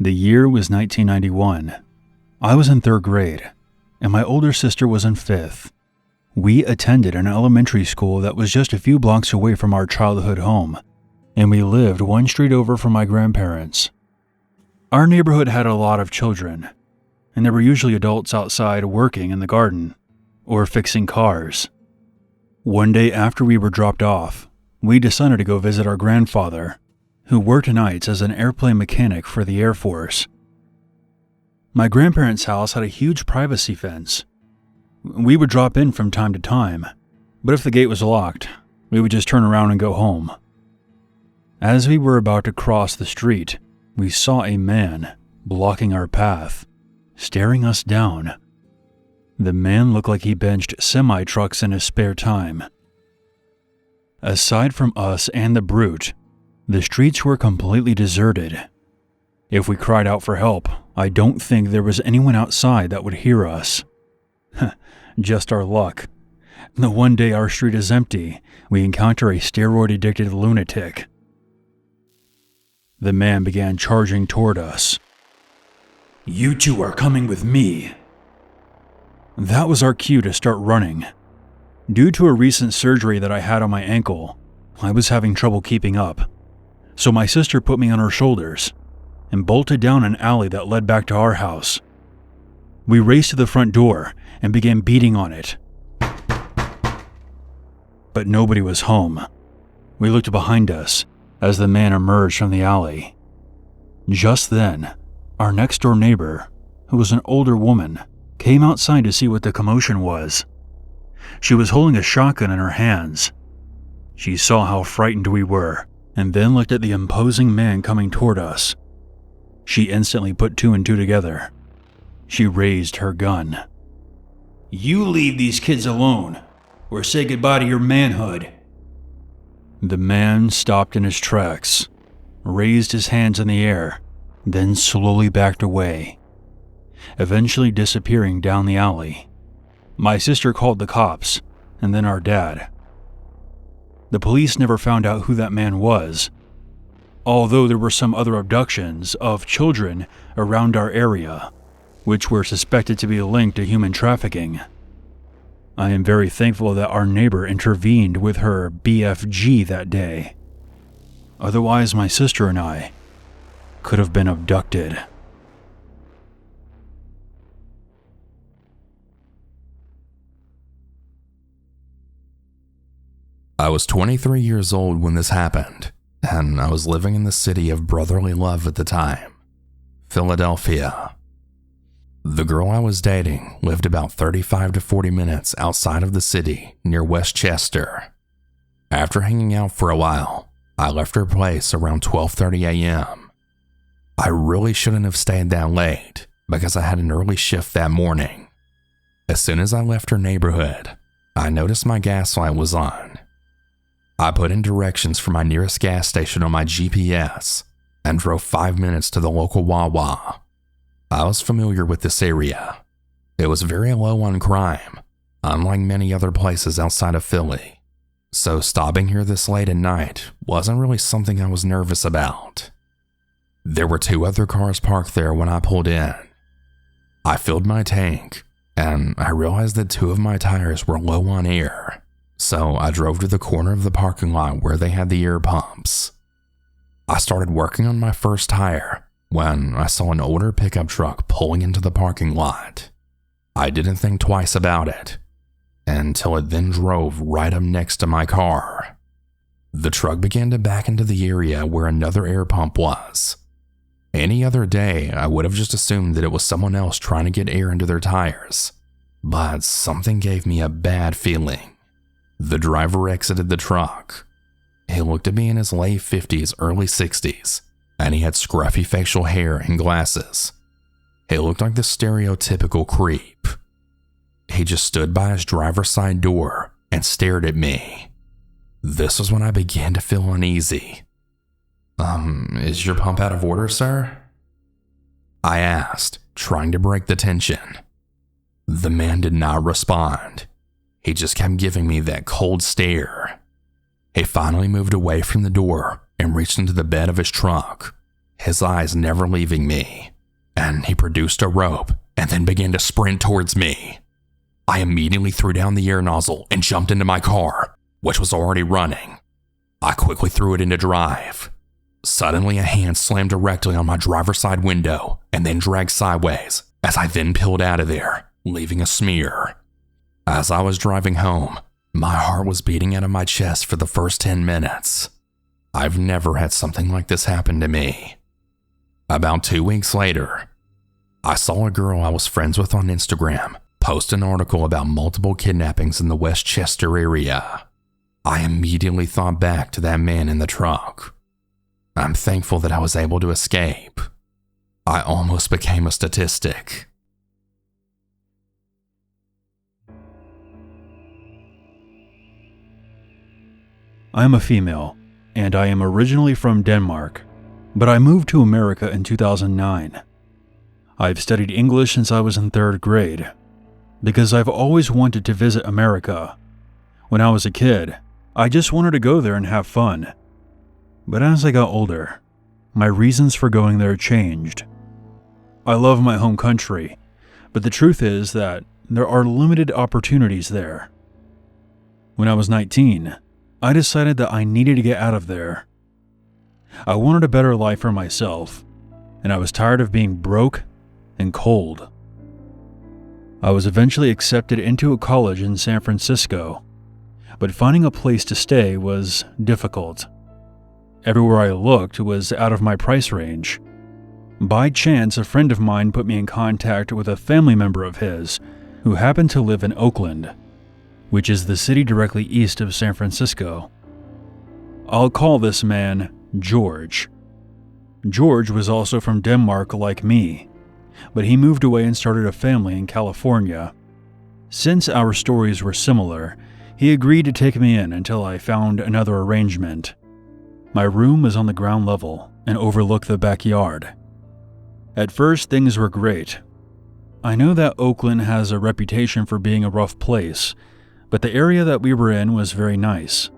The year was 1991. I was in 3rd grade, and my older sister was in 5th. We attended an elementary school that was just a few blocks away from our childhood home, and we lived one street over from my grandparents. Our neighborhood had a lot of children, and there were usually adults outside working in the garden or fixing cars. One day after we were dropped off, we decided to go visit our grandfather, who worked nights as an airplane mechanic for the Air Force. My grandparents' house had a huge privacy fence. We would drop in from time to time, but if the gate was locked, we would just turn around and go home. As we were about to cross the street, we saw a man blocking our path, staring us down. The man looked like he benched semi-trucks in his spare time. Aside from us and the brute, the streets were completely deserted. If we cried out for help, I don't think there was anyone outside that would hear us. Just our luck. The one day our street is empty, we encounter a steroid-addicted lunatic. The man began charging toward us. "You two are coming with me." That was our cue to start running. Due to a recent surgery that I had on my ankle, I was having trouble keeping up. So my sister put me on her shoulders and bolted down an alley that led back to our house. We raced to the front door and began beating on it. But nobody was home. We looked behind us as the man emerged from the alley. Just then, our next-door neighbor, who was an older woman, came outside to see what the commotion was. She was holding a shotgun in her hands. She saw how frightened we were and then looked at the imposing man coming toward us. She instantly put 2 and 2 together. She raised her gun. "You leave these kids alone, or say goodbye to your manhood." The man stopped in his tracks, raised his hands in the air, then slowly backed away, eventually disappearing down the alley. My sister called the cops, and then our dad. The police never found out who that man was, although there were some other abductions of children around our area, which were suspected to be linked to human trafficking. I am very thankful that our neighbor intervened with her BFG that day. Otherwise, my sister and I could have been abducted. I was 23 years old when this happened, and I was living in the city of brotherly love at the time, Philadelphia. The girl I was dating lived about 35 to 40 minutes outside of the city near Westchester. After hanging out for a while, I left her place around 12:30 a.m. I really shouldn't have stayed that late because I had an early shift that morning. As soon as I left her neighborhood, I noticed my gas light was on. I put in directions for my nearest gas station on my GPS and drove 5 minutes to the local Wawa. I was familiar with this area. It was very low on crime, unlike many other places outside of Philly. So stopping here this late at night wasn't really something I was nervous about. There were 2 other cars parked there when I pulled in. I filled my tank, and I realized that 2 of my tires were low on air, so I drove to the corner of the parking lot where they had the air pumps. I started working on my first tire when I saw an older pickup truck pulling into the parking lot. I didn't think twice about it until it then drove right up next to my car. The truck began to back into the area where another air pump was. Any other day, I would have just assumed that it was someone else trying to get air into their tires, but something gave me a bad feeling. The driver exited the truck. He looked to be in his late 50s, early 60s, and he had scruffy facial hair and glasses. He looked like the stereotypical creep. He just stood by his driver's side door and stared at me. This was when I began to feel uneasy. Is your pump out of order, sir?" I asked, trying to break the tension. The man did not respond. He just kept giving me that cold stare. He finally moved away from the door and reached into the bed of his truck. his eyes never leaving me, and he produced a rope and then began to sprint towards me. I immediately threw down the air nozzle and jumped into my car, which was already running. I quickly threw it into drive. Suddenly, a hand slammed directly on my driver's side window and then dragged sideways as I then peeled out of there, leaving a smear. As I was driving home, my heart was beating out of my chest for the first 10 minutes. I've never had something like this happen to me. About 2 weeks later, I saw a girl I was friends with on Instagram post an article about multiple kidnappings in the Westchester area. I immediately thought back to that man in the truck. I'm thankful that I was able to escape. I almost became a statistic. I am a female, and I am originally from Denmark, but I moved to America in 2009. I've studied English since I was in 3rd grade, because I've always wanted to visit America. When I was a kid, I just wanted to go there and have fun. But as I got older, my reasons for going there changed. I love my home country, but the truth is that there are limited opportunities there. When I was 19, I decided that I needed to get out of there. I wanted a better life for myself, and I was tired of being broke and cold. I was eventually accepted into a college in San Francisco, but finding a place to stay was difficult. Everywhere I looked was out of my price range. By chance, a friend of mine put me in contact with a family member of his who happened to live in Oakland, which is the city directly east of San Francisco. I'll call this man George. George was also from Denmark like me, but he moved away and started a family in California. Since our stories were similar, he agreed to take me in until I found another arrangement. My room was on the ground level and overlooked the backyard. At first, things were great. I know that Oakland has a reputation for being a rough place, but the area that we were in was very nice.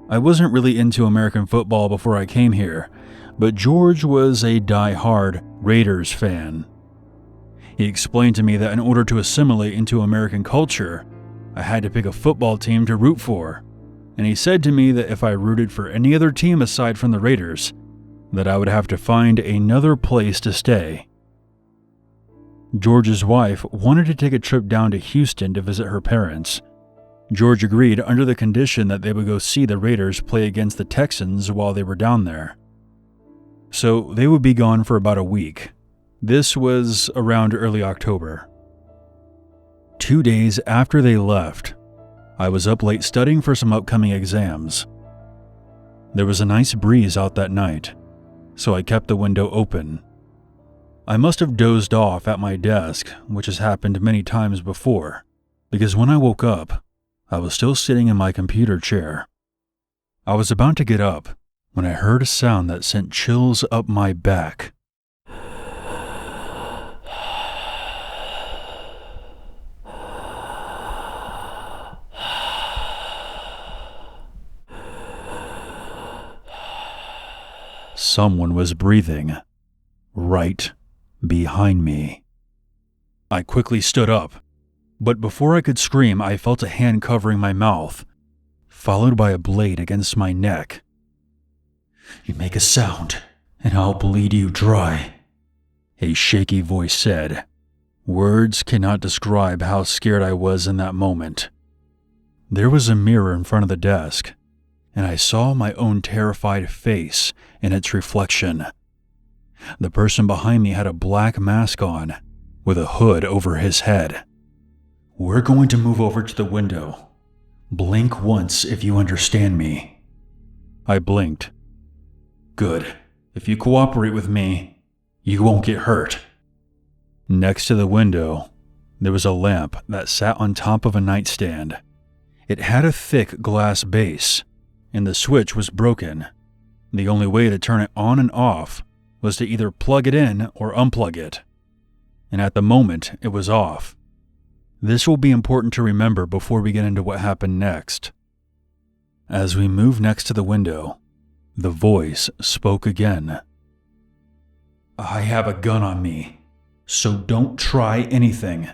I wasn't really into American football before I came here, but George was a die-hard Raiders fan. He explained to me that in order to assimilate into American culture, I had to pick a football team to root for, and he said to me that if I rooted for any other team aside from the Raiders, that I would have to find another place to stay. George's wife wanted to take a trip down to Houston to visit her parents. George agreed under the condition that they would go see the Raiders play against the Texans while they were down there. So they would be gone for about a week. This was around early October. 2 days after they left, I was up late studying for some upcoming exams. There was a nice breeze out that night, so I kept the window open. I must have dozed off at my desk, which has happened many times before, because when I woke up, I was still sitting in my computer chair. I was about to get up when I heard a sound that sent chills up my back. Someone was breathing right behind me. I quickly stood up, but before I could scream, I felt a hand covering my mouth, followed by a blade against my neck. "You make a sound, and I'll bleed you dry," a shaky voice said. Words cannot describe how scared I was in that moment. There was a mirror in front of the desk, and I saw my own terrified face in its reflection. The person behind me had a black mask on, with a hood over his head. "We're going to move over to the window. Blink once if you understand me." I blinked. "Good. If you cooperate with me, you won't get hurt." Next to the window, there was a lamp that sat on top of a nightstand. It had a thick glass base, and the switch was broken. The only way to turn it on and off was to either plug it in or unplug it. And at the moment, it was off. This will be important to remember before we get into what happened next. As we moved next to the window, the voice spoke again. I have a gun on me, so don't try anything."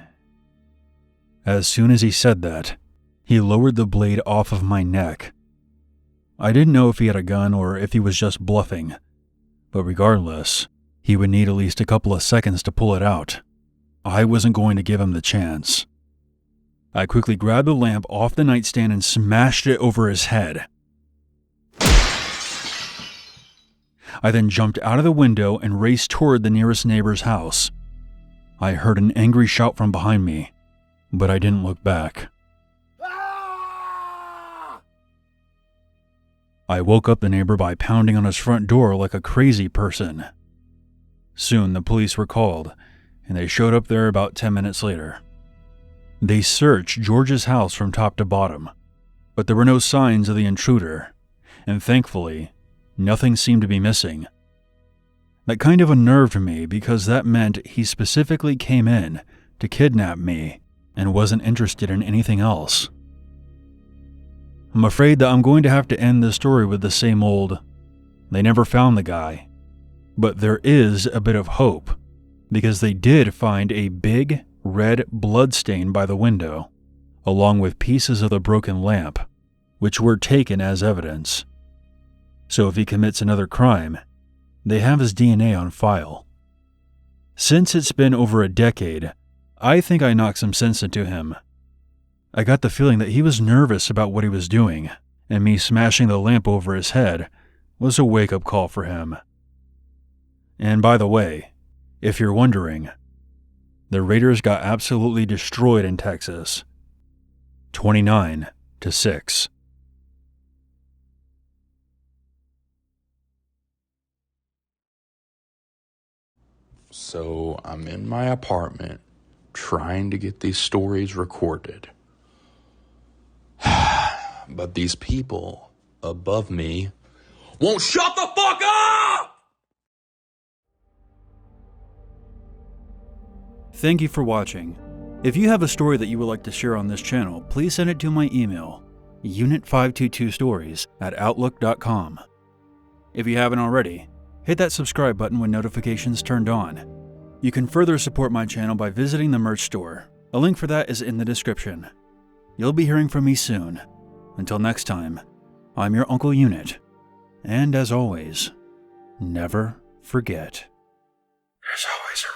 As soon as he said that, he lowered the blade off of my neck. I didn't know if he had a gun or if he was just bluffing, but regardless, he would need at least a couple of seconds to pull it out. I wasn't going to give him the chance. I quickly grabbed the lamp off the nightstand and smashed it over his head. I then jumped out of the window and raced toward the nearest neighbor's house. I heard an angry shout from behind me, but I didn't look back. I woke up the neighbor by pounding on his front door like a crazy person. Soon the police were called, and they showed up there about 10 minutes later. They searched George's house from top to bottom, but there were no signs of the intruder, and thankfully, nothing seemed to be missing. That kind of unnerved me because that meant he specifically came in to kidnap me and wasn't interested in anything else. I'm afraid that I'm going to have to end this story with the same old, "They never found the guy." But there is a bit of hope, because they did find a big red blood stain by the window, along with pieces of the broken lamp, which were taken as evidence. So if he commits another crime, they have his DNA on file. Since it's been over a decade, I think I knocked some sense into him. I got the feeling that he was nervous about what he was doing, and me smashing the lamp over his head was a wake-up call for him. And by the way, if you're wondering, the Raiders got absolutely destroyed in Texas, 29-6. So I'm in my apartment trying to get these stories recorded. But these people above me won't shut the fuck up! Thank you for watching. If you have a story that you would like to share on this channel, please send it to my email, unit522stories@outlook.com. If you haven't already, hit that subscribe button when notifications turned on. You can further support my channel by visiting the merch store. A link for that is in the description. You'll be hearing from me soon. Until next time, I'm your Uncle Unit. And as always, never forget. There's always a